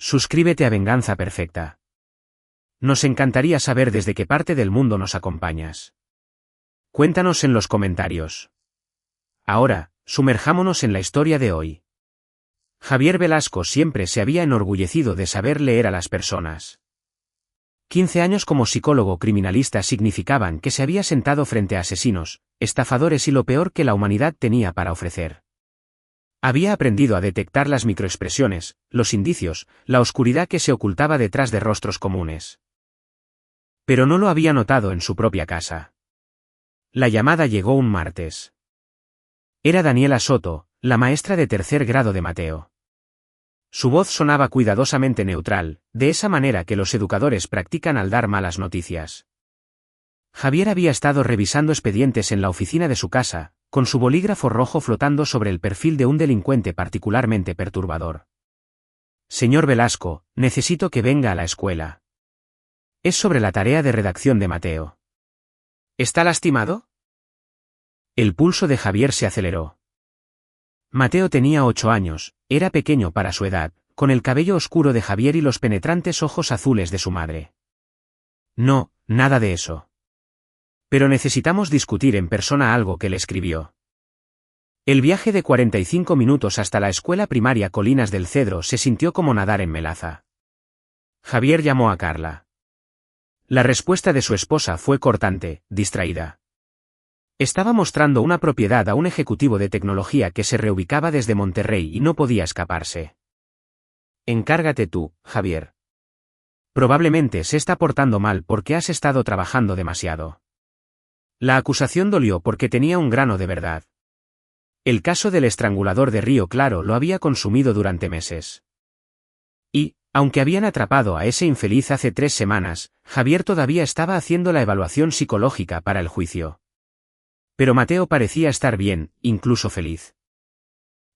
Suscríbete a Venganza Perfecta. Nos encantaría saber desde qué parte del mundo nos acompañas. Cuéntanos en los comentarios. Ahora, sumerjámonos en la historia de hoy. Javier Velasco siempre se había enorgullecido de saber leer a las personas. 15 años como psicólogo criminalista significaban que se había sentado frente a asesinos, estafadores y lo peor que la humanidad tenía para ofrecer. Había aprendido a detectar las microexpresiones, los indicios, la oscuridad que se ocultaba detrás de rostros comunes. Pero no lo había notado en su propia casa. La llamada llegó un martes. Era Daniela Soto, la maestra de tercer grado de Mateo. Su voz sonaba cuidadosamente neutral, de esa manera que los educadores practican al dar malas noticias. Javier había estado revisando expedientes en la oficina de su casa, con su bolígrafo rojo flotando sobre el perfil de un delincuente particularmente perturbador. Señor Velasco, necesito que venga a la escuela. Es sobre la tarea de redacción de Mateo. ¿Está lastimado? El pulso de Javier se aceleró. Mateo tenía 8 años, era pequeño para su edad, con el cabello oscuro de Javier y los penetrantes ojos azules de su madre. No, nada de eso. Pero necesitamos discutir en persona algo que le escribió. El viaje de 45 minutos hasta la escuela primaria Colinas del Cedro se sintió como nadar en melaza. Javier llamó a Carla. La respuesta de su esposa fue cortante, distraída. Estaba mostrando una propiedad a un ejecutivo de tecnología que se reubicaba desde Monterrey y no podía escaparse. Encárgate tú, Javier. Probablemente se está portando mal porque has estado trabajando demasiado. La acusación dolió porque tenía un grano de verdad. El caso del estrangulador de Río Claro lo había consumido durante meses. Y, aunque habían atrapado a ese infeliz hace 3 semanas, Javier todavía estaba haciendo la evaluación psicológica para el juicio. Pero Mateo parecía estar bien, incluso feliz.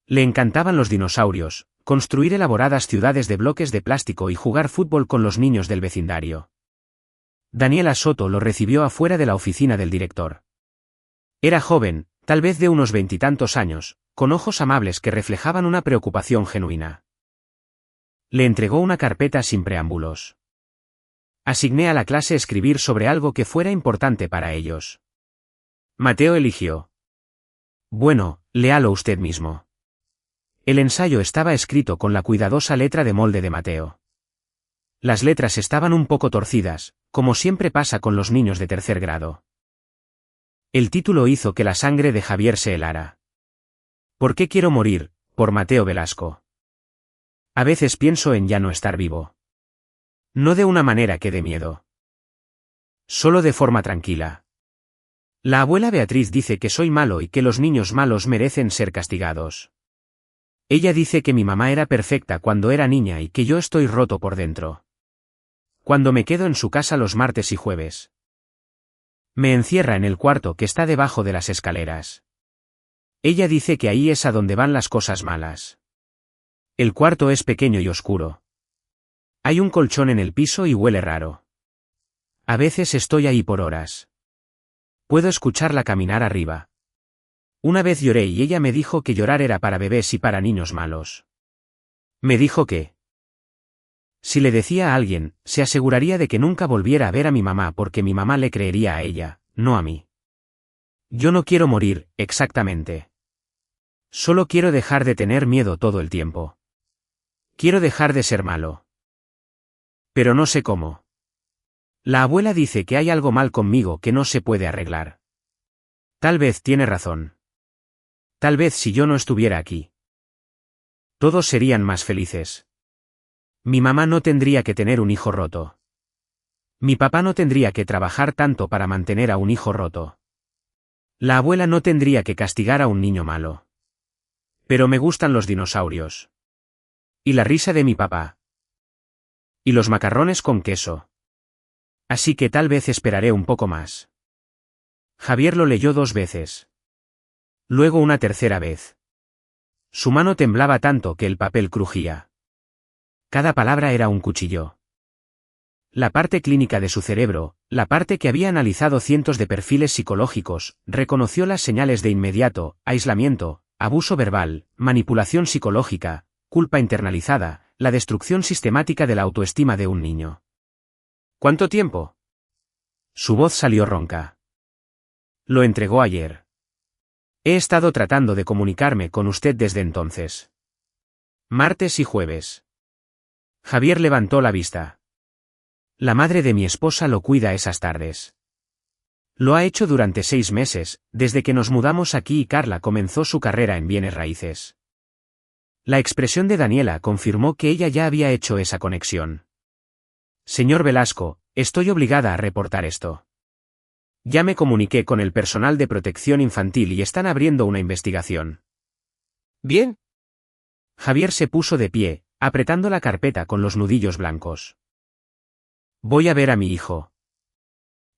Le encantaban los dinosaurios, construir elaboradas ciudades de bloques de plástico y jugar fútbol con los niños del vecindario. Daniela Soto lo recibió afuera de la oficina del director. Era joven, tal vez de unos 20 y tantos años, con ojos amables que reflejaban una preocupación genuina. Le entregó una carpeta sin preámbulos. Asigné a la clase escribir sobre algo que fuera importante para ellos. Mateo eligió. Bueno, léalo usted mismo. El ensayo estaba escrito con la cuidadosa letra de molde de Mateo. Las letras estaban un poco torcidas, como siempre pasa con los niños de tercer grado. El título hizo que la sangre de Javier se helara. ¿Por qué quiero morir? Por Mateo Velasco. A veces pienso en ya no estar vivo. No de una manera que dé miedo. Solo de forma tranquila. La abuela Beatriz dice que soy malo y que los niños malos merecen ser castigados. Ella dice que mi mamá era perfecta cuando era niña y que yo estoy roto por dentro. Cuando me quedo en su casa los martes y jueves. Me encierra en el cuarto que está debajo de las escaleras. Ella dice que ahí es a donde van las cosas malas. El cuarto es pequeño y oscuro. Hay un colchón en el piso y huele raro. A veces estoy ahí por horas. Puedo escucharla caminar arriba. Una vez lloré y ella me dijo que llorar era para bebés y para niños malos. Me dijo que si le decía a alguien, se aseguraría de que nunca volviera a ver a mi mamá porque mi mamá le creería a ella, no a mí. Yo no quiero morir, exactamente. Solo quiero dejar de tener miedo todo el tiempo. Quiero dejar de ser malo. Pero no sé cómo. La abuela dice que hay algo mal conmigo que no se puede arreglar. Tal vez tiene razón. Tal vez si yo no estuviera aquí, todos serían más felices. Mi mamá no tendría que tener un hijo roto. Mi papá no tendría que trabajar tanto para mantener a un hijo roto. La abuela no tendría que castigar a un niño malo. Pero me gustan los dinosaurios. Y la risa de mi papá. Y los macarrones con queso. Así que tal vez esperaré un poco más. Javier lo leyó 2 veces. Luego una tercera vez. Su mano temblaba tanto que el papel crujía. Cada palabra era un cuchillo. La parte clínica de su cerebro, la parte que había analizado cientos de perfiles psicológicos, reconoció las señales de inmediato: aislamiento, abuso verbal, manipulación psicológica, culpa internalizada, la destrucción sistemática de la autoestima de un niño. ¿Cuánto tiempo? Su voz salió ronca. Lo entregó ayer. He estado tratando de comunicarme con usted desde entonces. Martes y jueves. Javier levantó la vista. La madre de mi esposa lo cuida esas tardes. Lo ha hecho durante 6 meses, desde que nos mudamos aquí y Carla comenzó su carrera en bienes raíces. La expresión de Daniela confirmó que ella ya había hecho esa conexión. Señor Velasco, estoy obligada a reportar esto. Ya me comuniqué con el personal de protección infantil y están abriendo una investigación. Bien. Javier se puso de pie, apretando la carpeta con los nudillos blancos. Voy a ver a mi hijo.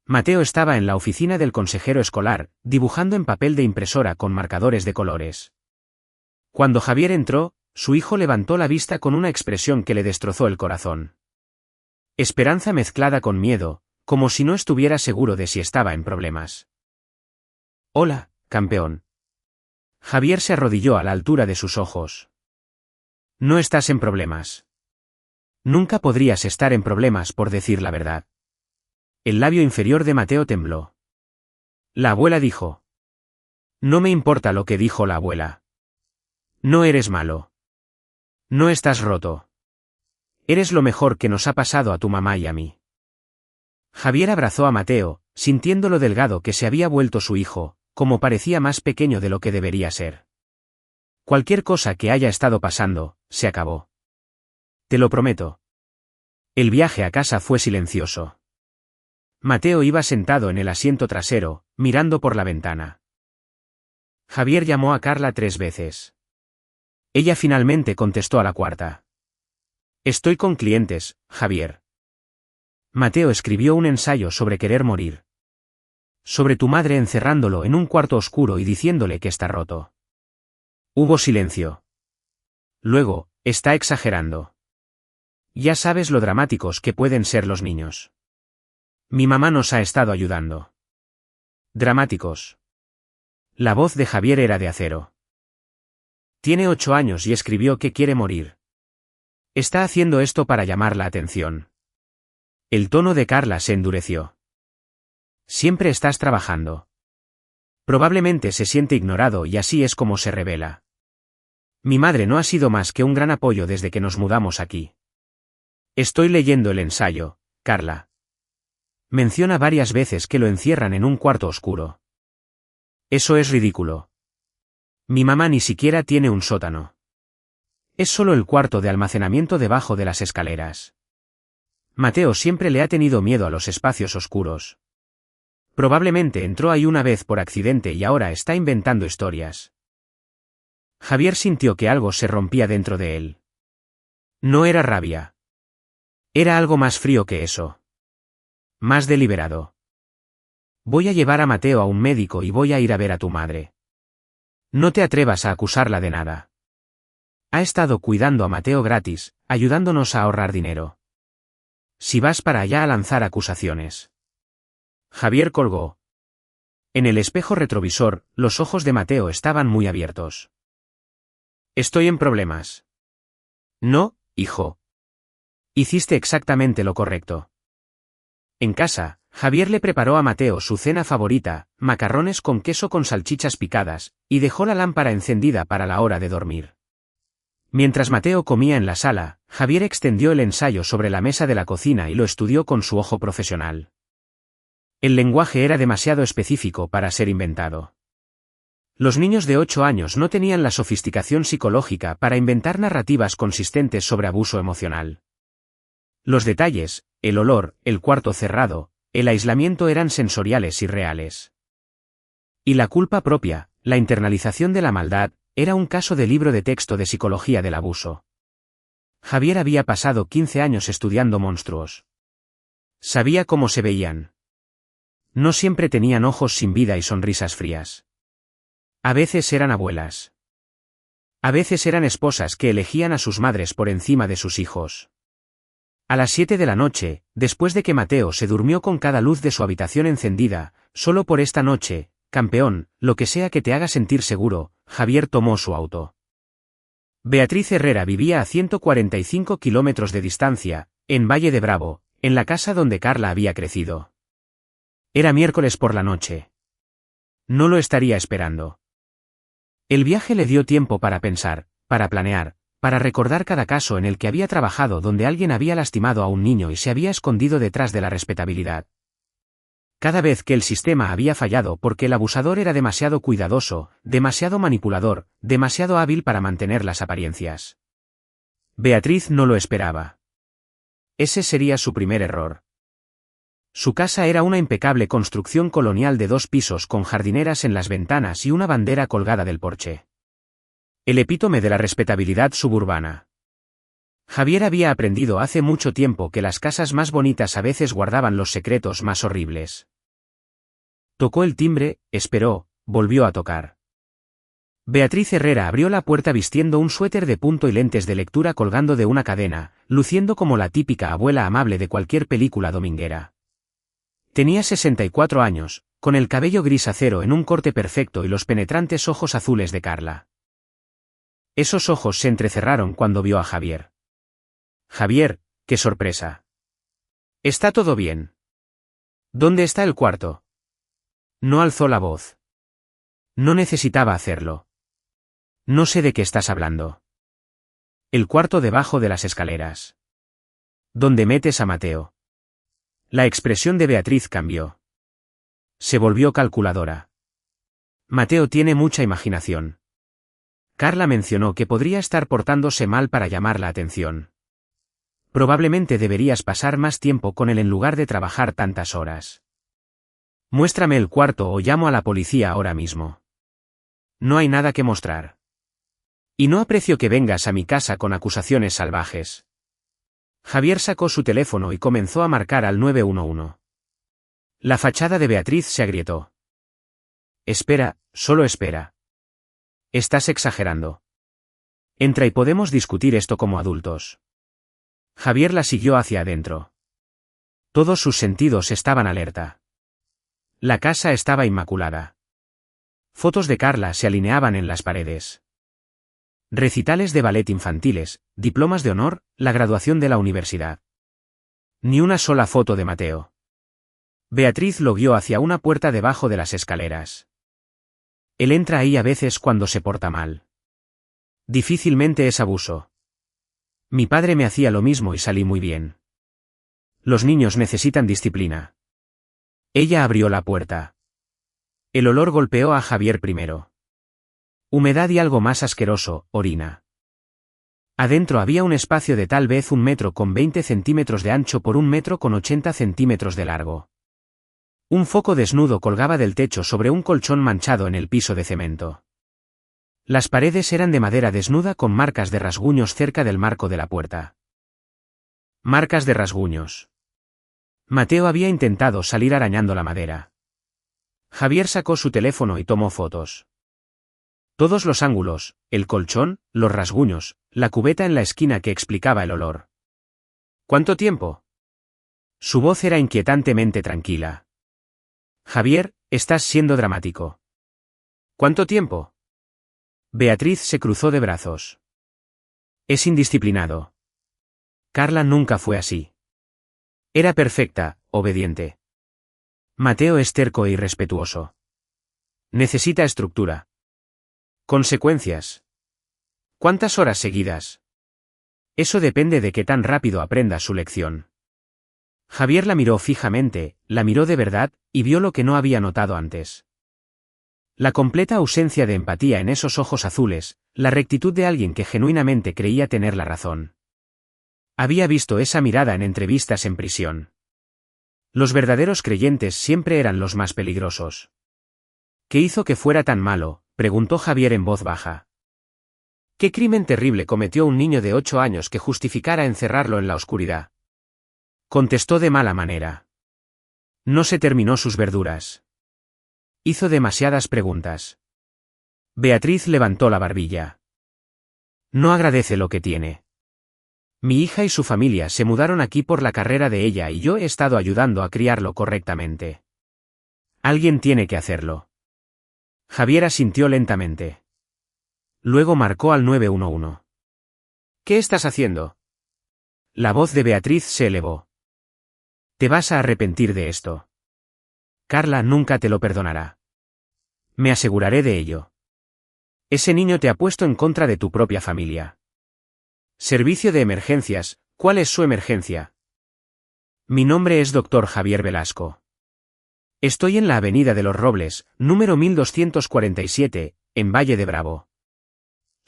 Mateo estaba en la oficina del consejero escolar, dibujando en papel de impresora con marcadores de colores. Cuando Javier entró, su hijo levantó la vista con una expresión que le destrozó el corazón. Esperanza mezclada con miedo, como si no estuviera seguro de si estaba en problemas. Hola, campeón. Javier se arrodilló a la altura de sus ojos. No estás en problemas. Nunca podrías estar en problemas por decir la verdad. El labio inferior de Mateo tembló. La abuela dijo. No me importa lo que dijo la abuela. No eres malo. No estás roto. Eres lo mejor que nos ha pasado a tu mamá y a mí. Javier abrazó a Mateo, sintiendo lo delgado que se había vuelto su hijo, como parecía más pequeño de lo que debería ser. Cualquier cosa que haya estado pasando, se acabó. Te lo prometo. El viaje a casa fue silencioso. Mateo iba sentado en el asiento trasero, mirando por la ventana. Javier llamó a Carla 3 veces. Ella finalmente contestó a la cuarta. Estoy con clientes, Javier. Mateo escribió un ensayo sobre querer morir. Sobre tu madre encerrándolo en un cuarto oscuro y diciéndole que está roto. Hubo silencio. Luego, está exagerando. Ya sabes lo dramáticos que pueden ser los niños. Mi mamá nos ha estado ayudando. Dramáticos. La voz de Javier era de acero. Tiene 8 años y escribió que quiere morir. Está haciendo esto para llamar la atención. El tono de Carla se endureció. Siempre estás trabajando. Probablemente se siente ignorado y así es como se revela. Mi madre no ha sido más que un gran apoyo desde que nos mudamos aquí. Estoy leyendo el ensayo, Carla. Menciona varias veces que lo encierran en un cuarto oscuro. Eso es ridículo. Mi mamá ni siquiera tiene un sótano. Es solo el cuarto de almacenamiento debajo de las escaleras. Mateo siempre le ha tenido miedo a los espacios oscuros. Probablemente entró ahí una vez por accidente y ahora está inventando historias. Javier sintió que algo se rompía dentro de él. No era rabia. Era algo más frío que eso. Más deliberado. Voy a llevar a Mateo a un médico y voy a ir a ver a tu madre. No te atrevas a acusarla de nada. Ha estado cuidando a Mateo gratis, ayudándonos a ahorrar dinero. Si vas para allá a lanzar acusaciones. Javier colgó. En el espejo retrovisor, los ojos de Mateo estaban muy abiertos. Estoy en problemas. No, hijo. Hiciste exactamente lo correcto. En casa, Javier le preparó a Mateo su cena favorita, macarrones con queso con salchichas picadas, y dejó la lámpara encendida para la hora de dormir. Mientras Mateo comía en la sala, Javier extendió el ensayo sobre la mesa de la cocina y lo estudió con su ojo profesional. El lenguaje era demasiado específico para ser inventado. Los niños de 8 años no tenían la sofisticación psicológica para inventar narrativas consistentes sobre abuso emocional. Los detalles, el olor, el cuarto cerrado, el aislamiento eran sensoriales y reales. Y la culpa propia, la internalización de la maldad, era un caso de libro de texto de psicología del abuso. Javier había pasado 15 años estudiando monstruos. Sabía cómo se veían. No siempre tenían ojos sin vida y sonrisas frías. A veces eran abuelas. A veces eran esposas que elegían a sus madres por encima de sus hijos. A las 7 de la noche, después de que Mateo se durmió con cada luz de su habitación encendida, solo por esta noche, campeón, lo que sea que te haga sentir seguro, Javier tomó su auto. Beatriz Herrera vivía a 145 kilómetros de distancia, en Valle de Bravo, en la casa donde Carla había crecido. Era miércoles por la noche. No lo estaría esperando. El viaje le dio tiempo para pensar, para planear, para recordar cada caso en el que había trabajado donde alguien había lastimado a un niño y se había escondido detrás de la respetabilidad. Cada vez que el sistema había fallado porque el abusador era demasiado cuidadoso, demasiado manipulador, demasiado hábil para mantener las apariencias. Beatriz no lo esperaba. Ese sería su primer error. Su casa era una impecable construcción colonial de 2 pisos con jardineras en las ventanas y una bandera colgada del porche. El epítome de la respetabilidad suburbana. Javier había aprendido hace mucho tiempo que las casas más bonitas a veces guardaban los secretos más horribles. Tocó el timbre, esperó, volvió a tocar. Beatriz Herrera abrió la puerta vistiendo un suéter de punto y lentes de lectura colgando de una cadena, luciendo como la típica abuela amable de cualquier película dominguera. Tenía 64 años, con el cabello gris acero en un corte perfecto y los penetrantes ojos azules de Carla. Esos ojos se entrecerraron cuando vio a Javier. Javier, qué sorpresa. ¿Está todo bien? ¿Dónde está el cuarto? No alzó la voz. No necesitaba hacerlo. No sé de qué estás hablando. El cuarto debajo de las escaleras. ¿Dónde metes a Mateo? La expresión de Beatriz cambió. Se volvió calculadora. Mateo tiene mucha imaginación. Carla mencionó que podría estar portándose mal para llamar la atención. Probablemente deberías pasar más tiempo con él en lugar de trabajar tantas horas. Muéstrame el cuarto o llamo a la policía ahora mismo. No hay nada que mostrar. Y no aprecio que vengas a mi casa con acusaciones salvajes. Javier sacó su teléfono y comenzó a marcar al 911. La fachada de Beatriz se agrietó. Espera, solo espera. Estás exagerando. Entra y podemos discutir esto como adultos. Javier la siguió hacia adentro. Todos sus sentidos estaban alerta. La casa estaba inmaculada. Fotos de Carla se alineaban en las paredes. Recitales de ballet infantiles, diplomas de honor, la graduación de la universidad. Ni una sola foto de Mateo. Beatriz lo guió hacia una puerta debajo de las escaleras. Él entra ahí a veces cuando se porta mal. Difícilmente es abuso. Mi padre me hacía lo mismo y salí muy bien. Los niños necesitan disciplina. Ella abrió la puerta. El olor golpeó a Javier primero. Humedad y algo más asqueroso, orina. Adentro había un espacio de tal vez 1 metro con 20 centímetros de ancho por 1 metro con 80 centímetros de largo. Un foco desnudo colgaba del techo sobre un colchón manchado en el piso de cemento. Las paredes eran de madera desnuda con marcas de rasguños cerca del marco de la puerta. Marcas de rasguños. Mateo había intentado salir arañando la madera. Javier sacó su teléfono y tomó fotos. Todos los ángulos, el colchón, los rasguños, la cubeta en la esquina que explicaba el olor. ¿Cuánto tiempo? Su voz era inquietantemente tranquila. Javier, estás siendo dramático. ¿Cuánto tiempo? Beatriz se cruzó de brazos. Es indisciplinado. Carla nunca fue así. Era perfecta, obediente. Mateo es terco e irrespetuoso. Necesita estructura. Consecuencias. ¿Cuántas horas seguidas? Eso depende de qué tan rápido aprenda su lección. Javier la miró fijamente, la miró de verdad, y vio lo que no había notado antes. La completa ausencia de empatía en esos ojos azules, la rectitud de alguien que genuinamente creía tener la razón. Había visto esa mirada en entrevistas en prisión. Los verdaderos creyentes siempre eran los más peligrosos. ¿Qué hizo que fuera tan malo?, preguntó Javier en voz baja. ¿Qué crimen terrible cometió un niño de 8 años que justificara encerrarlo en la oscuridad? Contestó de mala manera. No se terminó sus verduras. Hizo demasiadas preguntas. Beatriz levantó la barbilla. No agradece lo que tiene. Mi hija y su familia se mudaron aquí por la carrera de ella y yo he estado ayudando a criarlo correctamente. Alguien tiene que hacerlo. Javier asintió lentamente. Luego marcó al 911. ¿Qué estás haciendo? La voz de Beatriz se elevó. Te vas a arrepentir de esto. Carla nunca te lo perdonará. Me aseguraré de ello. Ese niño te ha puesto en contra de tu propia familia. Servicio de emergencias, ¿cuál es su emergencia? Mi nombre es Dr. Javier Velasco. Estoy en la Avenida de los Robles, número 1247, en Valle de Bravo.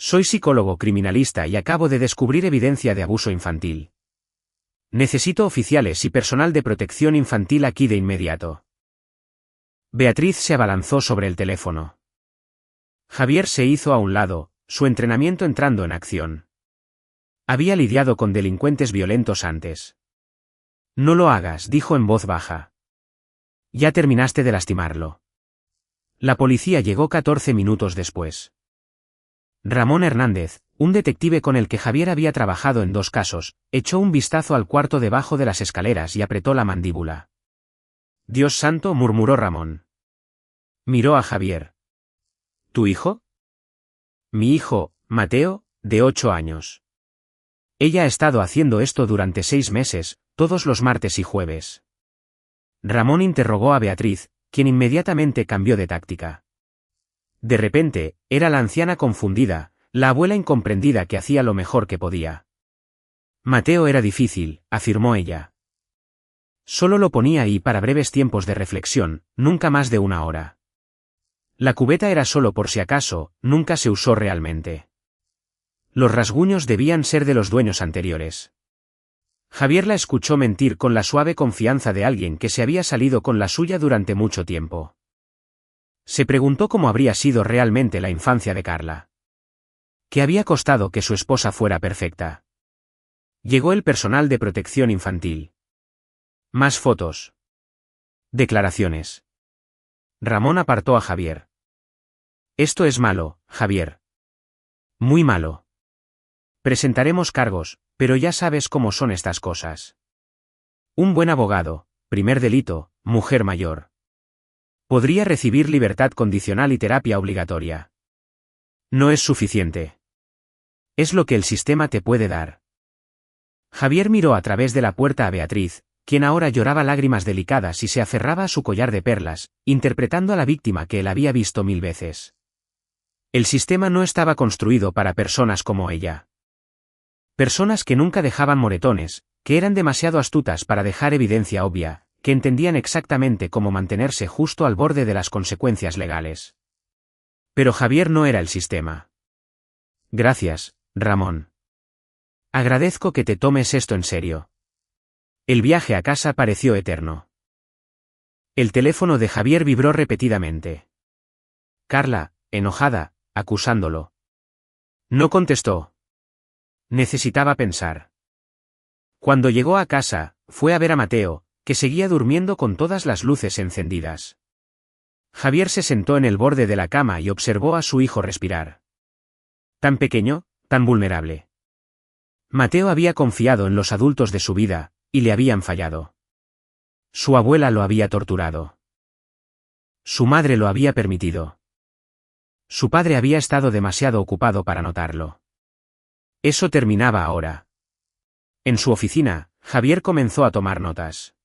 Soy psicólogo criminalista y acabo de descubrir evidencia de abuso infantil. Necesito oficiales y personal de protección infantil aquí de inmediato. Beatriz se abalanzó sobre el teléfono. Javier se hizo a un lado, su entrenamiento entrando en acción. Había lidiado con delincuentes violentos antes. No lo hagas, dijo en voz baja. Ya terminaste de lastimarlo. La policía llegó 14 minutos después. Ramón Hernández, un detective con el que Javier había trabajado en 2 casos, echó un vistazo al cuarto debajo de las escaleras y apretó la mandíbula. Dios santo, murmuró Ramón. Miró a Javier. ¿Tu hijo? Mi hijo, Mateo, de 8 años. Ella ha estado haciendo esto durante 6 meses, todos los martes y jueves. Ramón interrogó a Beatriz, quien inmediatamente cambió de táctica. De repente, era la anciana confundida, la abuela incomprendida que hacía lo mejor que podía. Mateo era difícil, afirmó ella. Solo lo ponía ahí para breves tiempos de reflexión, nunca más de 1 hora. La cubeta era solo por si acaso, nunca se usó realmente. Los rasguños debían ser de los dueños anteriores. Javier la escuchó mentir con la suave confianza de alguien que se había salido con la suya durante mucho tiempo. Se preguntó cómo habría sido realmente la infancia de Carla. ¿Qué había costado que su esposa fuera perfecta? Llegó el personal de protección infantil. Más fotos. Declaraciones. Ramón apartó a Javier. Esto es malo, Javier. Muy malo. Presentaremos cargos, pero ya sabes cómo son estas cosas. Un buen abogado, primer delito, mujer mayor. Podría recibir libertad condicional y terapia obligatoria. No es suficiente. Es lo que el sistema te puede dar. Javier miró a través de la puerta a Beatriz, quien ahora lloraba lágrimas delicadas y se aferraba a su collar de perlas, interpretando a la víctima que él había visto 1000 veces. El sistema no estaba construido para personas como ella. Personas que nunca dejaban moretones, que eran demasiado astutas para dejar evidencia obvia, que entendían exactamente cómo mantenerse justo al borde de las consecuencias legales. Pero Javier no era el sistema. Gracias, Ramón. Agradezco que te tomes esto en serio. El viaje a casa pareció eterno. El teléfono de Javier vibró repetidamente. Carla, enojada, acusándolo. No contestó. Necesitaba pensar. Cuando llegó a casa, fue a ver a Mateo, que seguía durmiendo con todas las luces encendidas. Javier se sentó en el borde de la cama y observó a su hijo respirar. Tan pequeño, tan vulnerable. Mateo había confiado en los adultos de su vida, y le habían fallado. Su abuela lo había torturado. Su madre lo había permitido. Su padre había estado demasiado ocupado para notarlo. Eso terminaba ahora. En su oficina, Javier comenzó a tomar notas.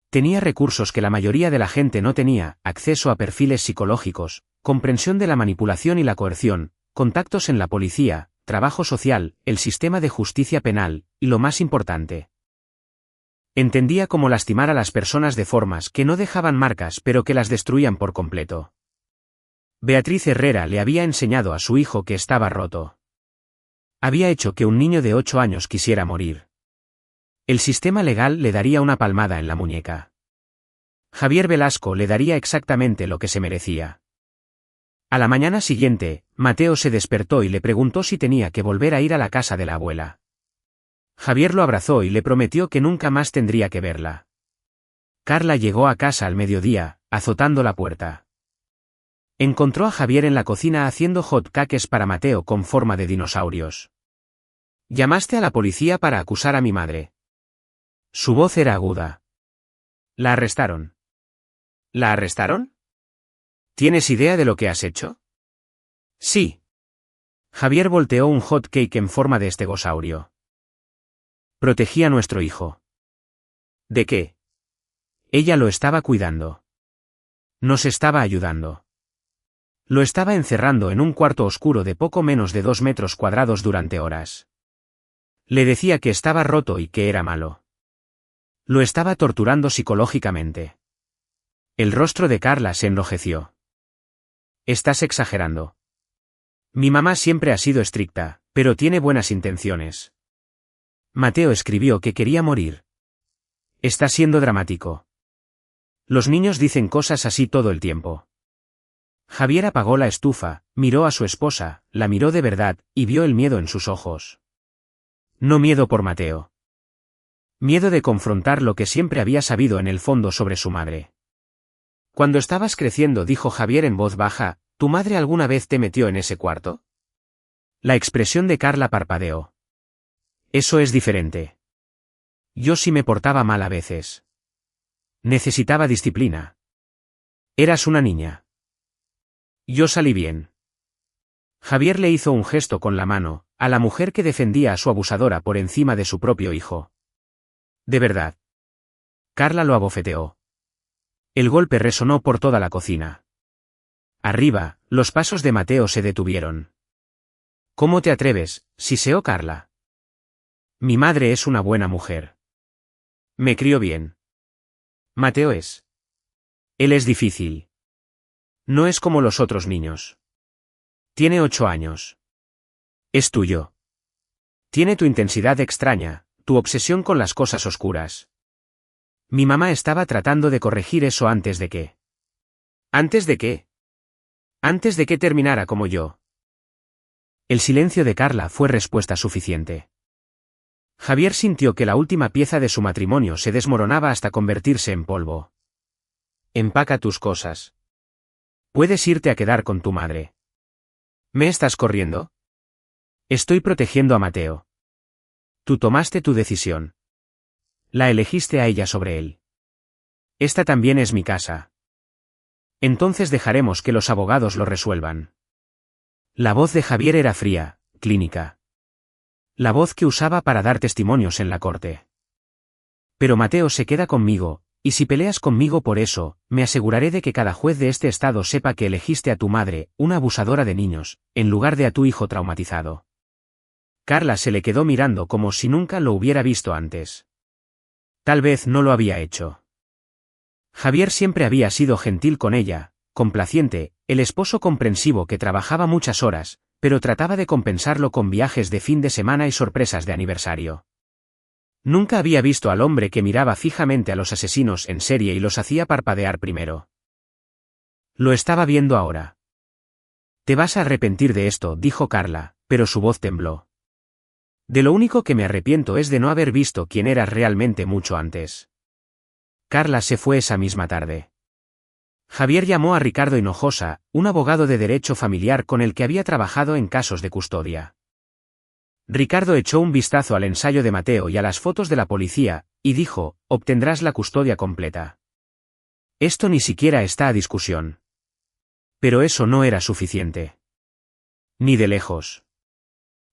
Tenía recursos que la mayoría de la gente no tenía, acceso a perfiles psicológicos, comprensión de la manipulación y la coerción, contactos en la policía, trabajo social, el sistema de justicia penal, y lo más importante. Entendía cómo lastimar a las personas de formas que no dejaban marcas pero que las destruían por completo. Beatriz Herrera le había enseñado a su hijo que estaba roto. Había hecho que un niño de 8 años quisiera morir. El sistema legal le daría una palmada en la muñeca. Javier Velasco le daría exactamente lo que se merecía. A la mañana siguiente, Mateo se despertó y le preguntó si tenía que volver a ir a la casa de la abuela. Javier lo abrazó y le prometió que nunca más tendría que verla. Carla llegó a casa al mediodía, azotando la puerta. Encontró a Javier en la cocina haciendo hot cakes para Mateo con forma de dinosaurios. «Llamaste a la policía para acusar a mi madre». Su voz era aguda. «¿La arrestaron?» «¿La arrestaron? ¿Tienes idea de lo que has hecho?» «Sí». Javier volteó un hot cake en forma de estegosaurio. Protegí a nuestro hijo. ¿De qué? Ella lo estaba cuidando. Nos estaba ayudando. Lo estaba encerrando en un cuarto oscuro de poco menos de 2 metros cuadrados durante horas. Le decía que estaba roto y que era malo. Lo estaba torturando psicológicamente. El rostro de Carla se enrojeció. Estás exagerando. Mi mamá siempre ha sido estricta, pero tiene buenas intenciones. Mateo escribió que quería morir. Está siendo dramático. Los niños dicen cosas así todo el tiempo. Javier apagó la estufa, miró a su esposa, la miró de verdad, y vio el miedo en sus ojos. No miedo por Mateo. Miedo de confrontar lo que siempre había sabido en el fondo sobre su madre. Cuando estabas creciendo, dijo Javier en voz baja, ¿tu madre alguna vez te metió en ese cuarto? La expresión de Carla parpadeó. Eso es diferente. Yo sí me portaba mal a veces. Necesitaba disciplina. Eras una niña. Yo salí bien. Javier le hizo un gesto con la mano, a la mujer que defendía a su abusadora por encima de su propio hijo. De verdad. Carla lo abofeteó. El golpe resonó por toda la cocina. Arriba, los pasos de Mateo se detuvieron. ¿Cómo te atreves?, siseó Carla. Mi madre es una buena mujer. Me crió bien. Mateo es. Él es difícil. No es como los otros niños. Tiene 8 años. Es tuyo. Tiene tu intensidad extraña, tu obsesión con las cosas oscuras. Mi mamá estaba tratando de corregir eso antes de que... ¿Antes de qué? Antes de que terminara como yo. El silencio de Carla fue respuesta suficiente. Javier sintió que la última pieza de su matrimonio se desmoronaba hasta convertirse en polvo. Empaca tus cosas. Puedes irte a quedar con tu madre. ¿Me estás corriendo? Estoy protegiendo a Mateo. Tú tomaste tu decisión. La elegiste a ella sobre él. Esta también es mi casa. Entonces dejaremos que los abogados lo resuelvan. La voz de Javier era fría, clínica. La voz que usaba para dar testimonios en la corte. Pero Mateo se queda conmigo, y si peleas conmigo por eso, me aseguraré de que cada juez de este estado sepa que elegiste a tu madre, una abusadora de niños, en lugar de a tu hijo traumatizado. Carla se le quedó mirando como si nunca lo hubiera visto antes. Tal vez no lo había hecho. Javier siempre había sido gentil con ella, complaciente, el esposo comprensivo que trabajaba muchas horas, pero trataba de compensarlo con viajes de fin de semana y sorpresas de aniversario. Nunca había visto al hombre que miraba fijamente a los asesinos en serie y los hacía parpadear primero. Lo estaba viendo ahora. Te vas a arrepentir de esto, dijo Carla, pero su voz tembló. De lo único que me arrepiento es de no haber visto quién eras realmente mucho antes. Carla se fue esa misma tarde. Javier llamó a Ricardo Hinojosa, un abogado de derecho familiar con el que había trabajado en casos de custodia. Ricardo echó un vistazo al ensayo de Mateo y a las fotos de la policía, y dijo, obtendrás la custodia completa. Esto ni siquiera está a discusión. Pero eso no era suficiente. Ni de lejos.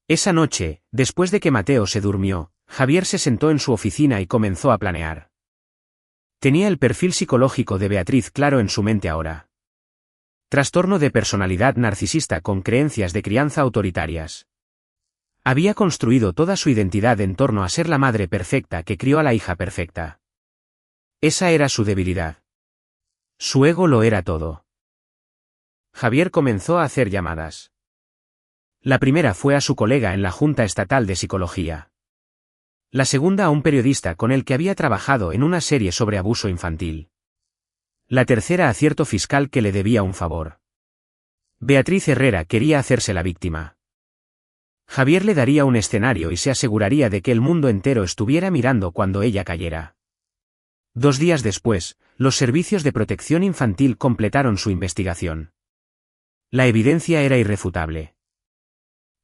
Esa noche, después de que Mateo se durmió, Javier se sentó en su oficina y comenzó a planear. Tenía el perfil psicológico de Beatriz claro en su mente ahora. Trastorno de personalidad narcisista con creencias de crianza autoritarias. Había construido toda su identidad en torno a ser la madre perfecta que crió a la hija perfecta. Esa era su debilidad. Su ego lo era todo. Javier comenzó a hacer llamadas. La primera fue a su colega en la Junta Estatal de Psicología. La segunda a un periodista con el que había trabajado en una serie sobre abuso infantil. La tercera a cierto fiscal que le debía un favor. Beatriz Herrera quería hacerse la víctima. Javier le daría un escenario y se aseguraría de que el mundo entero estuviera mirando cuando ella cayera. 2 días después, los servicios de protección infantil completaron su investigación. La evidencia era irrefutable.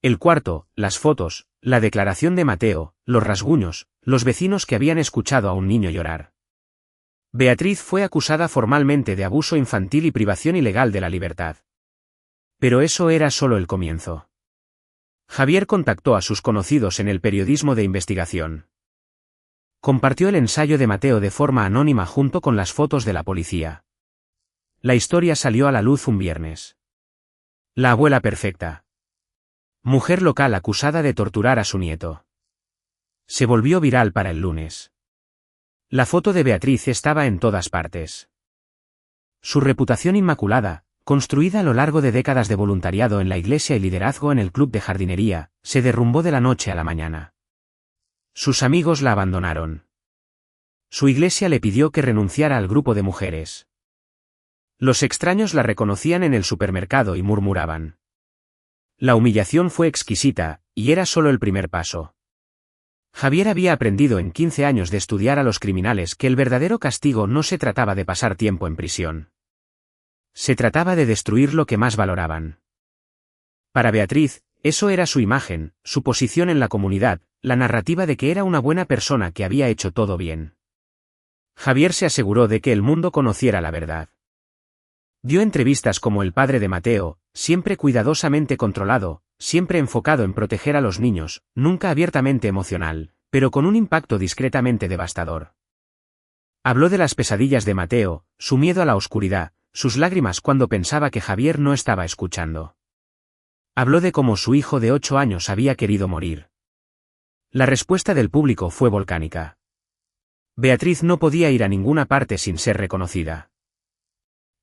El cuarto, las fotos, la declaración de Mateo, los rasguños, los vecinos que habían escuchado a un niño llorar. Beatriz fue acusada formalmente de abuso infantil y privación ilegal de la libertad. Pero eso era solo el comienzo. Javier contactó a sus conocidos en el periodismo de investigación. Compartió el ensayo de Mateo de forma anónima junto con las fotos de la policía. La historia salió a la luz un viernes. La abuela perfecta. Mujer local acusada de torturar a su nieto. Se volvió viral para el lunes. La foto de Beatriz estaba en todas partes. Su reputación inmaculada, construida a lo largo de décadas de voluntariado en la iglesia y liderazgo en el club de jardinería, se derrumbó de la noche a la mañana. Sus amigos la abandonaron. Su iglesia le pidió que renunciara al grupo de mujeres. Los extraños la reconocían en el supermercado y murmuraban. La humillación fue exquisita, y era solo el primer paso. Javier había aprendido en 15 años de estudiar a los criminales que el verdadero castigo no se trataba de pasar tiempo en prisión. Se trataba de destruir lo que más valoraban. Para Beatriz, eso era su imagen, su posición en la comunidad, la narrativa de que era una buena persona que había hecho todo bien. Javier se aseguró de que el mundo conociera la verdad. Dio entrevistas como el padre de Mateo, siempre cuidadosamente controlado, siempre enfocado en proteger a los niños, nunca abiertamente emocional, pero con un impacto discretamente devastador. Habló de las pesadillas de Mateo, su miedo a la oscuridad, sus lágrimas cuando pensaba que Javier no estaba escuchando. Habló de cómo su hijo de 8 años había querido morir. La respuesta del público fue volcánica. Beatriz no podía ir a ninguna parte sin ser reconocida.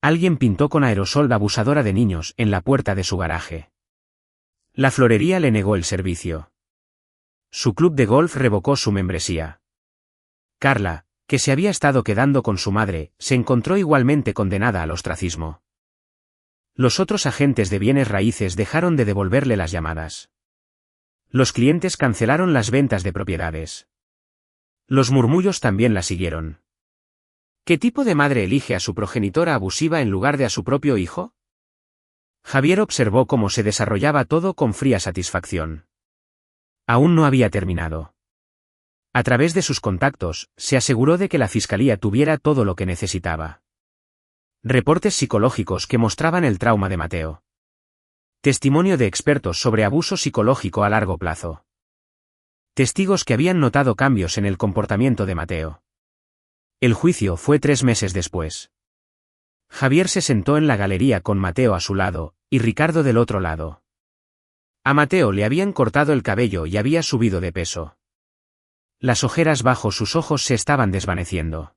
Alguien pintó con aerosol la abusadora de niños en la puerta de su garaje. La florería le negó el servicio. Su club de golf revocó su membresía. Carla, que se había estado quedando con su madre, se encontró igualmente condenada al ostracismo. Los otros agentes de bienes raíces dejaron de devolverle las llamadas. Los clientes cancelaron las ventas de propiedades. Los murmullos también la siguieron. ¿Qué tipo de madre elige a su progenitora abusiva en lugar de a su propio hijo? Javier observó cómo se desarrollaba todo con fría satisfacción. Aún no había terminado. A través de sus contactos, se aseguró de que la fiscalía tuviera todo lo que necesitaba. Reportes psicológicos que mostraban el trauma de Mateo. Testimonio de expertos sobre abuso psicológico a largo plazo. Testigos que habían notado cambios en el comportamiento de Mateo. El juicio fue 3 meses después. Javier se sentó en la galería con Mateo a su lado, y Ricardo del otro lado. A Mateo le habían cortado el cabello y había subido de peso. Las ojeras bajo sus ojos se estaban desvaneciendo.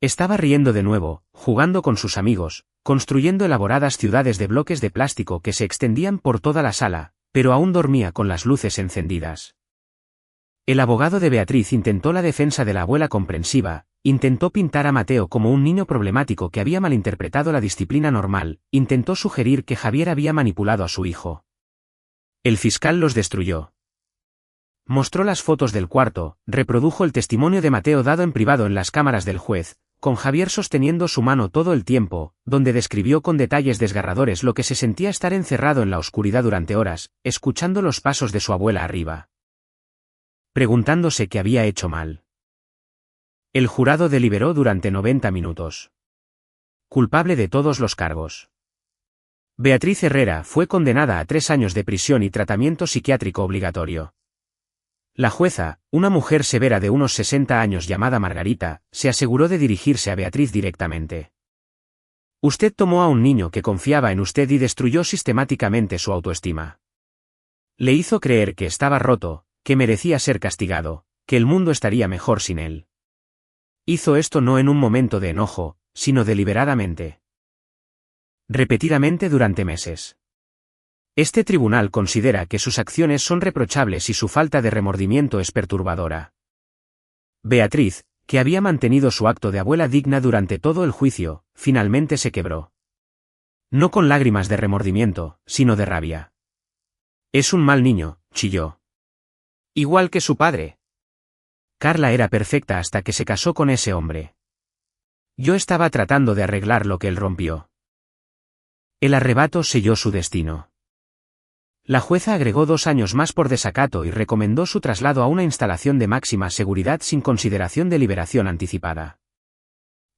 Estaba riendo de nuevo, jugando con sus amigos, construyendo elaboradas ciudades de bloques de plástico que se extendían por toda la sala, pero aún dormía con las luces encendidas. El abogado de Beatriz intentó la defensa de la abuela comprensiva, intentó pintar a Mateo como un niño problemático que había malinterpretado la disciplina normal, intentó sugerir que Javier había manipulado a su hijo. El fiscal los destruyó. Mostró las fotos del cuarto, reprodujo el testimonio de Mateo dado en privado en las cámaras del juez, con Javier sosteniendo su mano todo el tiempo, donde describió con detalles desgarradores lo que se sentía estar encerrado en la oscuridad durante horas, escuchando los pasos de su abuela arriba. Preguntándose qué había hecho mal. El jurado deliberó durante 90 minutos. Culpable de todos los cargos. Beatriz Herrera fue condenada a 3 años de prisión y tratamiento psiquiátrico obligatorio. La jueza, una mujer severa de unos 60 años llamada Margarita, se aseguró de dirigirse a Beatriz directamente. Usted tomó a un niño que confiaba en usted y destruyó sistemáticamente su autoestima. Le hizo creer que estaba roto, que merecía ser castigado, que el mundo estaría mejor sin él. Hizo esto no en un momento de enojo, sino deliberadamente. Repetidamente durante meses. Este tribunal considera que sus acciones son reprochables y su falta de remordimiento es perturbadora. Beatriz, que había mantenido su acto de abuela digna durante todo el juicio, finalmente se quebró. No con lágrimas de remordimiento, sino de rabia. Es un mal niño, chilló. Igual que su padre. Carla era perfecta hasta que se casó con ese hombre. Yo estaba tratando de arreglar lo que él rompió. El arrebato selló su destino. La jueza agregó 2 años más por desacato y recomendó su traslado a una instalación de máxima seguridad sin consideración de liberación anticipada.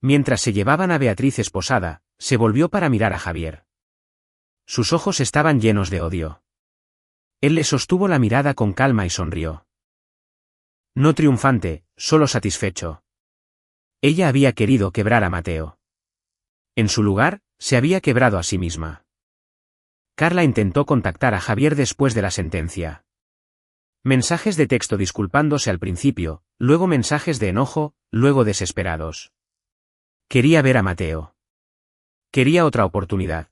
Mientras se llevaban a Beatriz esposada, se volvió para mirar a Javier. Sus ojos estaban llenos de odio. Él le sostuvo la mirada con calma y sonrió. No triunfante, solo satisfecho. Ella había querido quebrar a Mateo. En su lugar, se había quebrado a sí misma. Carla intentó contactar a Javier después de la sentencia. Mensajes de texto disculpándose al principio, luego mensajes de enojo, luego desesperados. Quería ver a Mateo. Quería otra oportunidad.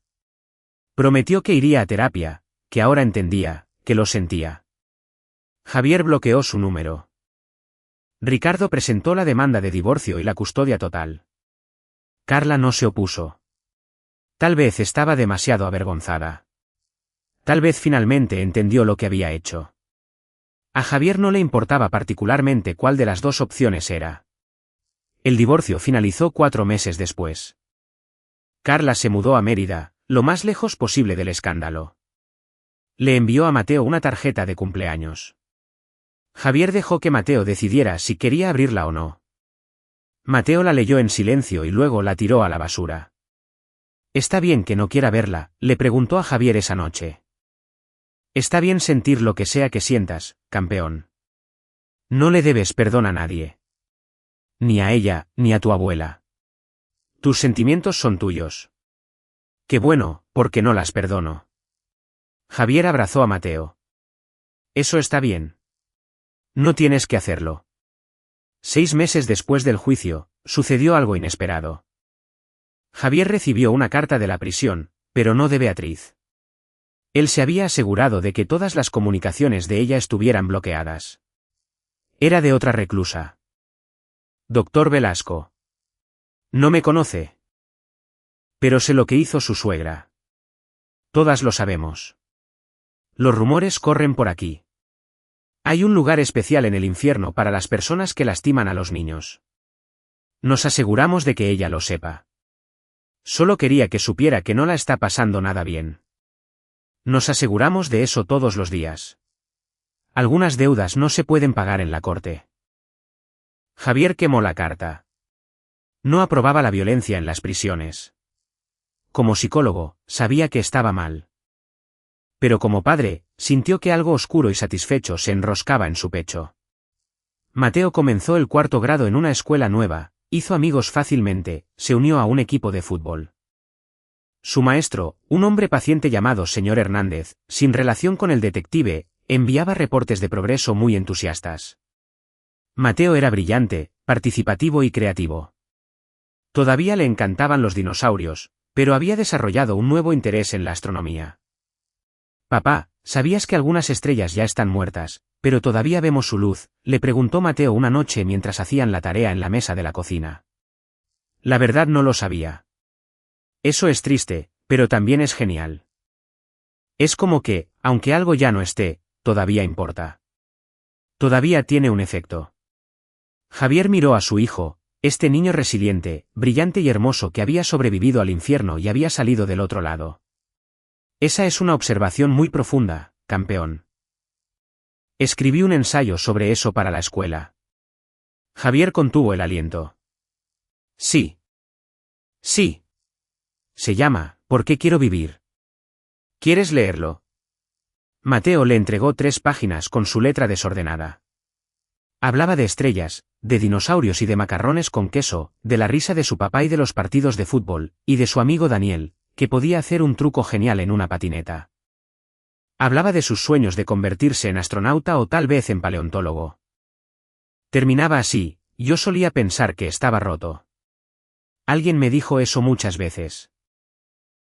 Prometió que iría a terapia, que ahora entendía, que lo sentía. Javier bloqueó su número. Ricardo presentó la demanda de divorcio y la custodia total. Carla no se opuso. Tal vez estaba demasiado avergonzada. Tal vez finalmente entendió lo que había hecho. A Javier no le importaba particularmente cuál de las dos opciones era. El divorcio finalizó 4 meses después. Carla se mudó a Mérida, lo más lejos posible del escándalo. Le envió a Mateo una tarjeta de cumpleaños. Javier dejó que Mateo decidiera si quería abrirla o no. Mateo la leyó en silencio y luego la tiró a la basura. «¿Está bien que no quiera verla?», le preguntó a Javier esa noche. «Está bien sentir lo que sea que sientas, campeón. No le debes perdón a nadie. Ni a ella, ni a tu abuela. Tus sentimientos son tuyos. Qué bueno, porque no las perdono». Javier abrazó a Mateo. «Eso está bien. No tienes que hacerlo». 6 meses después del juicio, sucedió algo inesperado. Javier recibió una carta de la prisión, pero no de Beatriz. Él se había asegurado de que todas las comunicaciones de ella estuvieran bloqueadas. Era de otra reclusa. «Doctor Velasco. No me conoce. Pero sé lo que hizo su suegra. Todas lo sabemos. Los rumores corren por aquí. Hay un lugar especial en el infierno para las personas que lastiman a los niños. Nos aseguramos de que ella lo sepa. Solo quería que supiera que no la está pasando nada bien. Nos aseguramos de eso todos los días. Algunas deudas no se pueden pagar en la corte». Javier quemó la carta. No aprobaba la violencia en las prisiones. Como psicólogo, sabía que estaba mal. Pero como padre, sintió que algo oscuro y satisfecho se enroscaba en su pecho. Mateo comenzó el 4º grado en una escuela nueva, hizo amigos fácilmente, se unió a un equipo de fútbol. Su maestro, un hombre paciente llamado señor Hernández, sin relación con el detective, enviaba reportes de progreso muy entusiastas. Mateo era brillante, participativo y creativo. Todavía le encantaban los dinosaurios, pero había desarrollado un nuevo interés en la astronomía. «Papá, ¿sabías que algunas estrellas ya están muertas, pero todavía vemos su luz?», le preguntó Mateo una noche mientras hacían la tarea en la mesa de la cocina. «La verdad no lo sabía. Eso es triste, pero también es genial. Es como que, aunque algo ya no esté, todavía importa. Todavía tiene un efecto». Javier miró a su hijo, este niño resiliente, brillante y hermoso que había sobrevivido al infierno y había salido del otro lado. «Esa es una observación muy profunda, campeón. Escribí un ensayo sobre eso para la escuela». Javier contuvo el aliento. «Sí. Sí. Se llama «¿Por qué quiero vivir?». ¿Quieres leerlo?». Mateo le entregó 3 páginas con su letra desordenada. Hablaba de estrellas, de dinosaurios y de macarrones con queso, de la risa de su papá y de los partidos de fútbol, y de su amigo Daniel, que podía hacer un truco genial en una patineta. Hablaba de sus sueños de convertirse en astronauta o tal vez en paleontólogo. Terminaba así: «Yo solía pensar que estaba roto. Alguien me dijo eso muchas veces.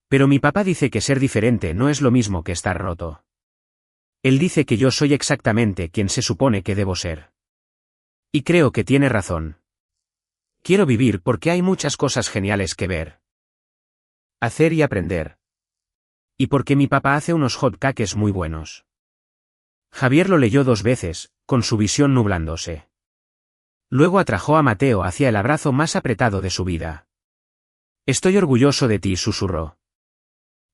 Pero mi papá dice que ser diferente no es lo mismo que estar roto. Él dice que yo soy exactamente quien se supone que debo ser. Y creo que tiene razón. Quiero vivir porque hay muchas cosas geniales que ver, hacer y aprender. Y porque mi papá hace unos hot cakes muy buenos». Javier lo leyó 2 veces, con su visión nublándose. Luego atrajo a Mateo hacia el abrazo más apretado de su vida. «Estoy orgulloso de ti», susurró.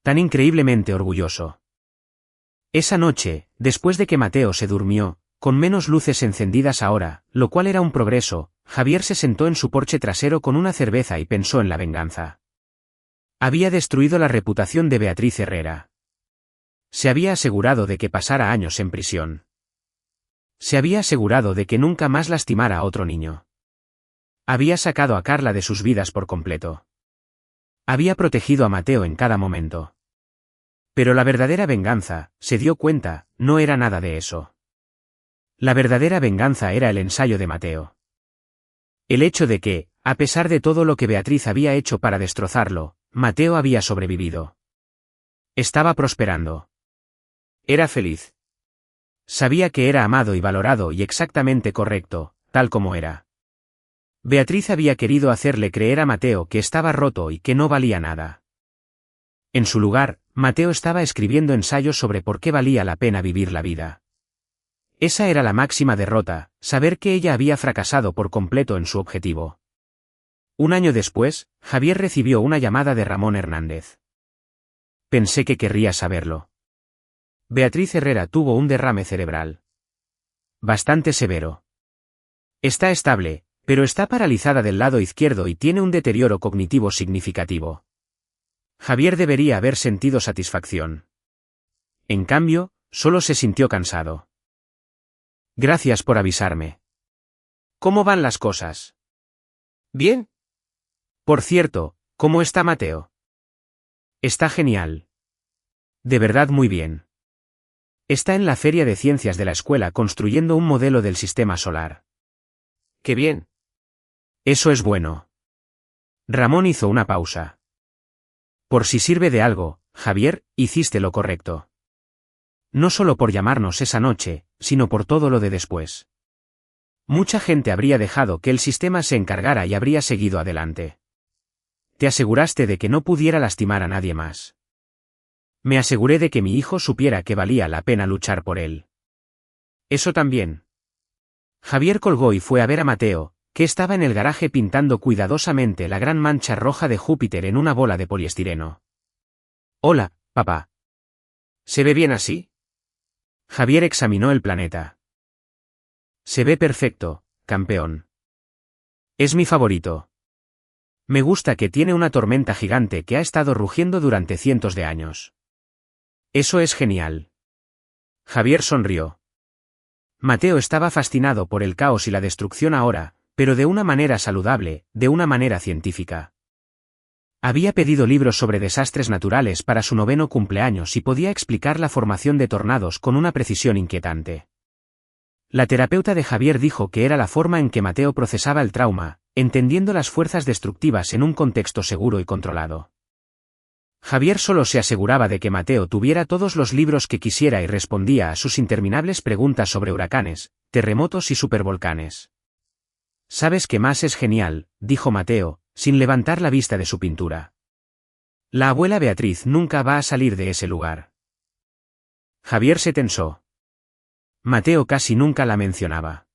«Tan increíblemente orgulloso». Esa noche, después de que Mateo se durmió, con menos luces encendidas ahora, lo cual era un progreso, Javier se sentó en su porche trasero con una cerveza y pensó en la venganza. Había destruido la reputación de Beatriz Herrera. Se había asegurado de que pasara años en prisión. Se había asegurado de que nunca más lastimara a otro niño. Había sacado a Carla de sus vidas por completo. Había protegido a Mateo en cada momento. Pero la verdadera venganza, se dio cuenta, no era nada de eso. La verdadera venganza era el ensayo de Mateo. El hecho de que, a pesar de todo lo que Beatriz había hecho para destrozarlo, Mateo había sobrevivido. Estaba prosperando. Era feliz. Sabía que era amado y valorado y exactamente correcto, tal como era. Beatriz había querido hacerle creer a Mateo que estaba roto y que no valía nada. En su lugar, Mateo estaba escribiendo ensayos sobre por qué valía la pena vivir la vida. Esa era la máxima derrota, saber que ella había fracasado por completo en su objetivo. Un año después, Javier recibió una llamada de Ramón Hernández. Pensé que querría saberlo. Beatriz Herrera tuvo un derrame cerebral. Bastante severo. Está estable, pero está paralizada del lado izquierdo y tiene un deterioro cognitivo significativo. Javier debería haber sentido satisfacción. En cambio, solo se sintió cansado. Gracias por avisarme. ¿Cómo van las cosas? Bien. Por cierto, ¿cómo está Mateo? Está genial. De verdad muy bien. Está en la feria de ciencias de la escuela construyendo un modelo del sistema solar. ¡Qué bien! Eso es bueno. Ramón hizo una pausa. Por si sirve de algo, Javier, hiciste lo correcto. No solo por llamarnos esa noche, sino por todo lo de después. Mucha gente habría dejado que el sistema se encargara y habría seguido adelante. Te aseguraste de que no pudiera lastimar a nadie más. Me aseguré de que mi hijo supiera que valía la pena luchar por él. Eso también. Javier colgó y fue a ver a Mateo, que estaba en el garaje pintando cuidadosamente la gran mancha roja de Júpiter en una bola de poliestireno. Hola, papá. ¿Se ve bien así? Javier examinó el planeta. Se ve perfecto, campeón. Es mi favorito. Me gusta que tiene una tormenta gigante que ha estado rugiendo durante cientos de años. Eso es genial. Javier sonrió. Mateo estaba fascinado por el caos y la destrucción ahora, pero de una manera saludable, de una manera científica. Había pedido libros sobre desastres naturales para su 9º cumpleaños y podía explicar la formación de tornados con una precisión inquietante. La terapeuta de Javier dijo que era la forma en que Mateo procesaba el trauma, entendiendo las fuerzas destructivas en un contexto seguro y controlado. Javier solo se aseguraba de que Mateo tuviera todos los libros que quisiera y respondía a sus interminables preguntas sobre huracanes, terremotos y supervolcanes. ¿Sabes qué más es genial?, dijo Mateo, sin levantar la vista de su pintura. La abuela Beatriz nunca va a salir de ese lugar. Javier se tensó. Mateo casi nunca la mencionaba.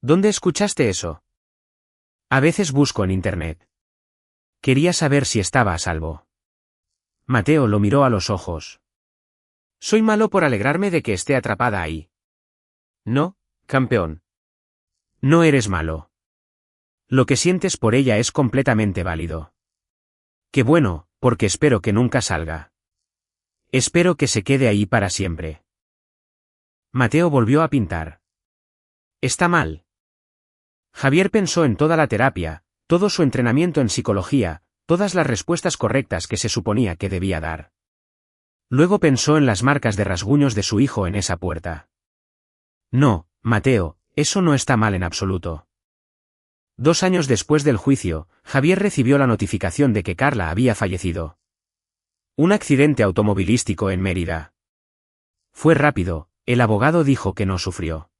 ¿Dónde escuchaste eso? A veces busco en internet. Quería saber si estaba a salvo. Mateo lo miró a los ojos. Soy malo por alegrarme de que esté atrapada ahí. No, campeón. No eres malo. Lo que sientes por ella es completamente válido. Qué bueno, porque espero que nunca salga. Espero que se quede ahí para siempre. Mateo volvió a pintar. Está mal. Javier pensó en toda la terapia, todo su entrenamiento en psicología, todas las respuestas correctas que se suponía que debía dar. Luego pensó en las marcas de rasguños de su hijo en esa puerta. No, Mateo, eso no está mal en absoluto. 2 años después del juicio, Javier recibió la notificación de que Carla había fallecido. Un accidente automovilístico en Mérida. Fue rápido, el abogado dijo que no sufrió.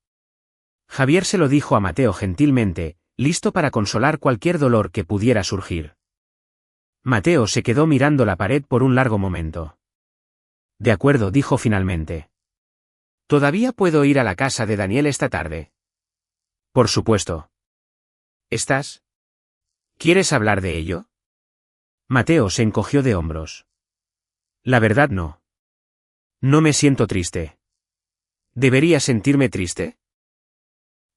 Javier se lo dijo a Mateo gentilmente, listo para consolar cualquier dolor que pudiera surgir. Mateo se quedó mirando la pared por un largo momento. De acuerdo, dijo finalmente. ¿Todavía puedo ir a la casa de Daniel esta tarde? Por supuesto. ¿Estás? ¿Quieres hablar de ello? Mateo se encogió de hombros. La verdad no. No me siento triste. ¿Debería sentirme triste?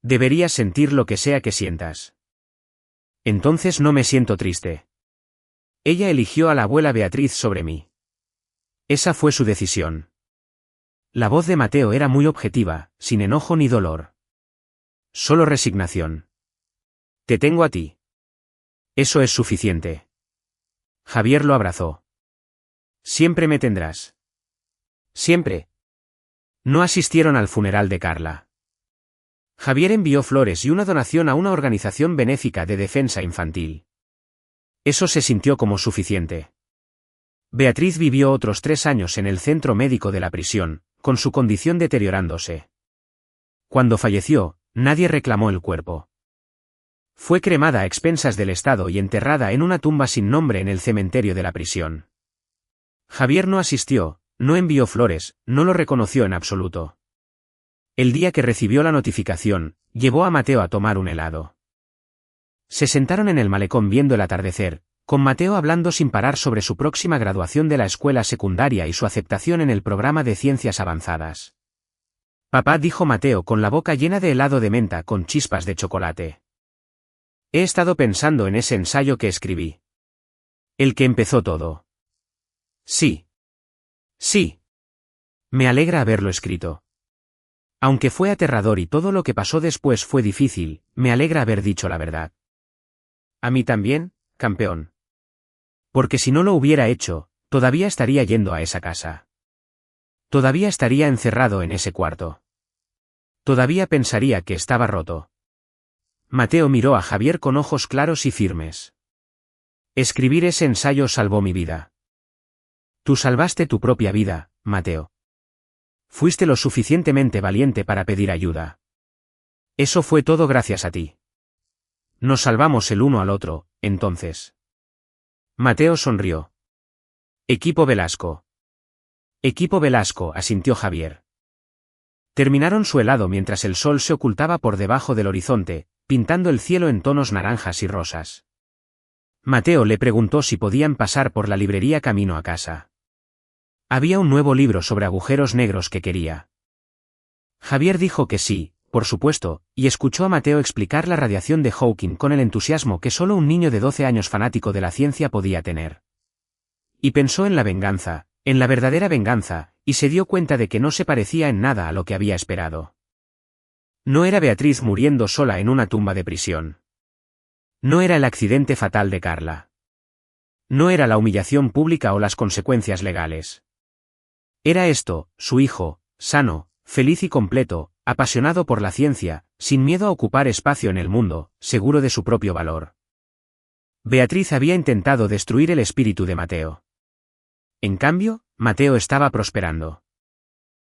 Deberías sentir lo que sea que sientas. Entonces no me siento triste. Ella eligió a la abuela Beatriz sobre mí. Esa fue su decisión. La voz de Mateo era muy objetiva, sin enojo ni dolor. Solo resignación. Te tengo a ti. Eso es suficiente. Javier lo abrazó. Siempre me tendrás. Siempre. No asistieron al funeral de Carla. Javier envió flores y una donación a una organización benéfica de defensa infantil. Eso se sintió como suficiente. Beatriz vivió otros 3 años en el centro médico de la prisión, con su condición deteriorándose. Cuando falleció, nadie reclamó el cuerpo. Fue cremada a expensas del Estado y enterrada en una tumba sin nombre en el cementerio de la prisión. Javier no asistió, no envió flores, no lo reconoció en absoluto. El día que recibió la notificación, llevó a Mateo a tomar un helado. Se sentaron en el malecón viendo el atardecer, con Mateo hablando sin parar sobre su próxima graduación de la escuela secundaria y su aceptación en el programa de ciencias avanzadas. Papá, dijo Mateo con la boca llena de helado de menta con chispas de chocolate. He estado pensando en ese ensayo que escribí. El que empezó todo. Sí. Sí. Me alegra haberlo escrito. Aunque fue aterrador y todo lo que pasó después fue difícil, me alegra haber dicho la verdad. A mí también, campeón. Porque si no lo hubiera hecho, todavía estaría yendo a esa casa. Todavía estaría encerrado en ese cuarto. Todavía pensaría que estaba roto. Mateo miró a Javier con ojos claros y firmes. Escribir ese ensayo salvó mi vida. Tú salvaste tu propia vida, Mateo. Fuiste lo suficientemente valiente para pedir ayuda. Eso fue todo gracias a ti. Nos salvamos el uno al otro, entonces. Mateo sonrió. Equipo Velasco. Equipo Velasco, asintió Javier. Terminaron su helado mientras el sol se ocultaba por debajo del horizonte, pintando el cielo en tonos naranjas y rosas. Mateo le preguntó si podían pasar por la librería camino a casa. Había un nuevo libro sobre agujeros negros que quería. Javier dijo que sí, por supuesto, y escuchó a Mateo explicar la radiación de Hawking con el entusiasmo que solo un niño de 12 años fanático de la ciencia podía tener. Y pensó en la venganza, en la verdadera venganza, y se dio cuenta de que no se parecía en nada a lo que había esperado. No era Beatriz muriendo sola en una tumba de prisión. No era el accidente fatal de Carla. No era la humillación pública o las consecuencias legales. Era esto, su hijo, sano, feliz y completo, apasionado por la ciencia, sin miedo a ocupar espacio en el mundo, seguro de su propio valor. Beatriz había intentado destruir el espíritu de Mateo. En cambio, Mateo estaba prosperando.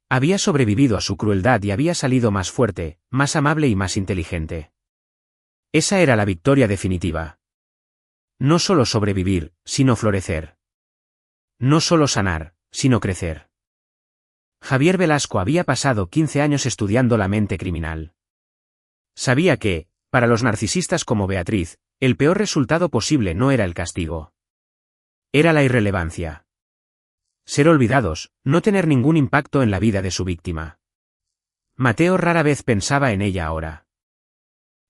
Había sobrevivido a su crueldad y había salido más fuerte, más amable y más inteligente. Esa era la victoria definitiva. No solo sobrevivir, sino florecer. No solo sanar, sino crecer. Javier Velasco había pasado 15 años estudiando la mente criminal. Sabía que, para los narcisistas como Beatriz, el peor resultado posible no era el castigo. Era la irrelevancia. Ser olvidados, no tener ningún impacto en la vida de su víctima. Mateo rara vez pensaba en ella ahora.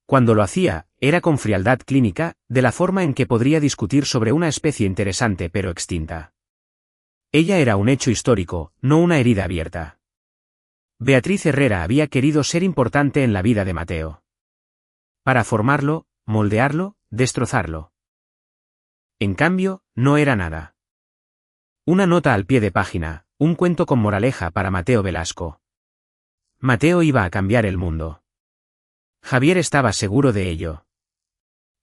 Cuando lo hacía, era con frialdad clínica, de la forma en que podría discutir sobre una especie interesante pero extinta. Ella era un hecho histórico, no una herida abierta. Beatriz Herrera había querido ser importante en la vida de Mateo. Para formarlo, moldearlo, destrozarlo. En cambio, no era nada. Una nota al pie de página, un cuento con moraleja para Mateo Velasco. Mateo iba a cambiar el mundo. Javier estaba seguro de ello.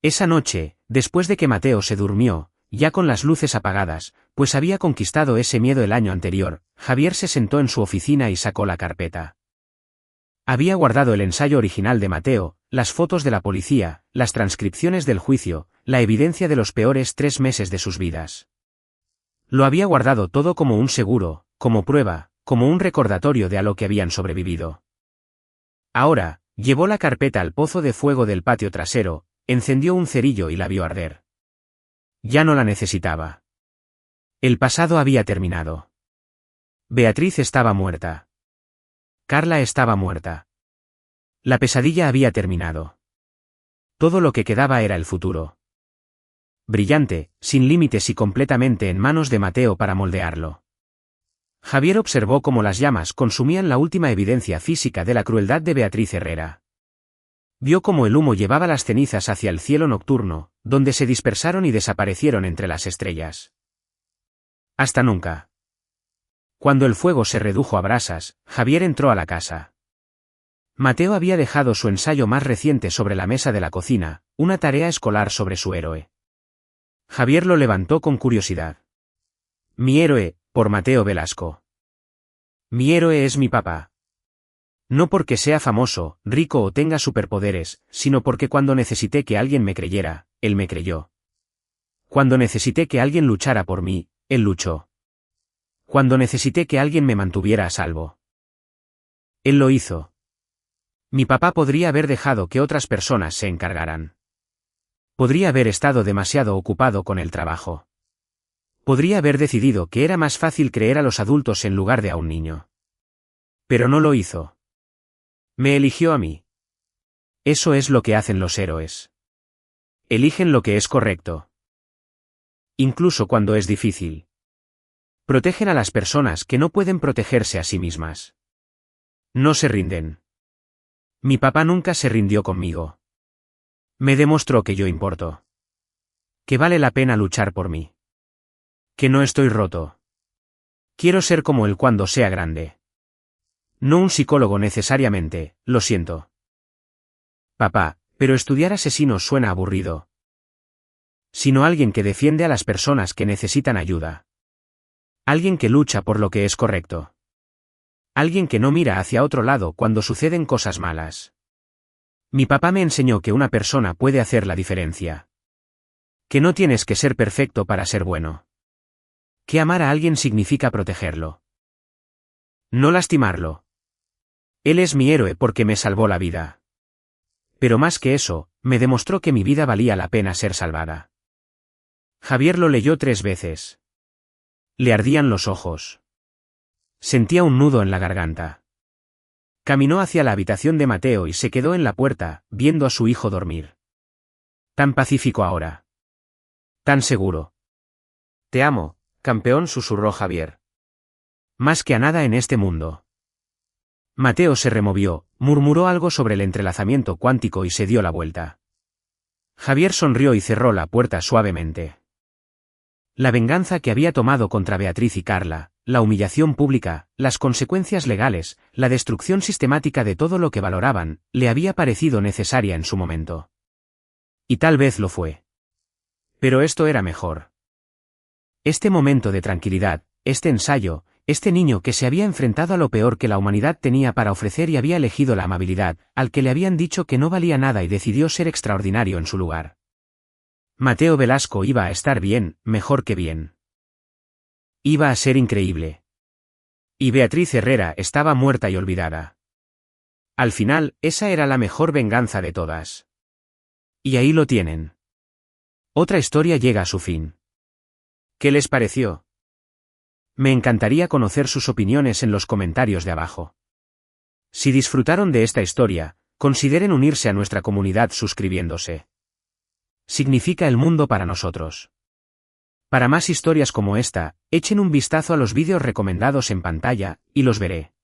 Esa noche, después de que Mateo se durmió, ya con las luces apagadas, pues había conquistado ese miedo el año anterior, Javier se sentó en su oficina y sacó la carpeta. Había guardado el ensayo original de Mateo, las fotos de la policía, las transcripciones del juicio, la evidencia de los peores 3 meses de sus vidas. Lo había guardado todo como un seguro, como prueba, como un recordatorio de a lo que habían sobrevivido. Ahora, llevó la carpeta al pozo de fuego del patio trasero, encendió un cerillo y la vio arder. Ya no la necesitaba. El pasado había terminado. Beatriz estaba muerta. Carla estaba muerta. La pesadilla había terminado. Todo lo que quedaba era el futuro. Brillante, sin límites y completamente en manos de Mateo para moldearlo. Javier observó cómo las llamas consumían la última evidencia física de la crueldad de Beatriz Herrera. Vio cómo el humo llevaba las cenizas hacia el cielo nocturno, donde se dispersaron y desaparecieron entre las estrellas. Hasta nunca. Cuando el fuego se redujo a brasas, Javier entró a la casa. Mateo había dejado su ensayo más reciente sobre la mesa de la cocina, una tarea escolar sobre su héroe. Javier lo levantó con curiosidad. Mi héroe, por Mateo Velasco. Mi héroe es mi papá. No porque sea famoso, rico o tenga superpoderes, sino porque cuando necesité que alguien me creyera, él me creyó. Cuando necesité que alguien luchara por mí, él luchó. Cuando necesité que alguien me mantuviera a salvo, él lo hizo. Mi papá podría haber dejado que otras personas se encargaran. Podría haber estado demasiado ocupado con el trabajo. Podría haber decidido que era más fácil creer a los adultos en lugar de a un niño. Pero no lo hizo. Me eligió a mí. Eso es lo que hacen los héroes. Eligen lo que es correcto. Incluso cuando es difícil. Protegen a las personas que no pueden protegerse a sí mismas. No se rinden. Mi papá nunca se rindió conmigo. Me demostró que yo importo. Que vale la pena luchar por mí. Que no estoy roto. Quiero ser como él cuando sea grande. No un psicólogo necesariamente, lo siento. Papá, pero estudiar asesinos suena aburrido. Sino alguien que defiende a las personas que necesitan ayuda. Alguien que lucha por lo que es correcto. Alguien que no mira hacia otro lado cuando suceden cosas malas. Mi papá me enseñó que una persona puede hacer la diferencia. Que no tienes que ser perfecto para ser bueno. Que amar a alguien significa protegerlo. No lastimarlo. Él es mi héroe porque me salvó la vida. Pero más que eso, me demostró que mi vida valía la pena ser salvada. Javier lo leyó 3 veces. Le ardían los ojos. Sentía un nudo en la garganta. Caminó hacia la habitación de Mateo y se quedó en la puerta, viendo a su hijo dormir. Tan pacífico ahora. Tan seguro. Te amo, campeón, susurró Javier. Más que a nada en este mundo. Mateo se removió, murmuró algo sobre el entrelazamiento cuántico y se dio la vuelta. Javier sonrió y cerró la puerta suavemente. La venganza que había tomado contra Beatriz y Carla, la humillación pública, las consecuencias legales, la destrucción sistemática de todo lo que valoraban, le había parecido necesaria en su momento. Y tal vez lo fue. Pero esto era mejor. Este momento de tranquilidad, este ensayo, este niño que se había enfrentado a lo peor que la humanidad tenía para ofrecer y había elegido la amabilidad, al que le habían dicho que no valía nada y decidió ser extraordinario en su lugar. Mateo Velasco iba a estar bien, mejor que bien. Iba a ser increíble. Y Beatriz Herrera estaba muerta y olvidada. Al final, esa era la mejor venganza de todas. Y ahí lo tienen. Otra historia llega a su fin. ¿Qué les pareció? Me encantaría conocer sus opiniones en los comentarios de abajo. Si disfrutaron de esta historia, consideren unirse a nuestra comunidad suscribiéndose. Significa el mundo para nosotros. Para más historias como esta, echen un vistazo a los vídeos recomendados en pantalla, y los veré.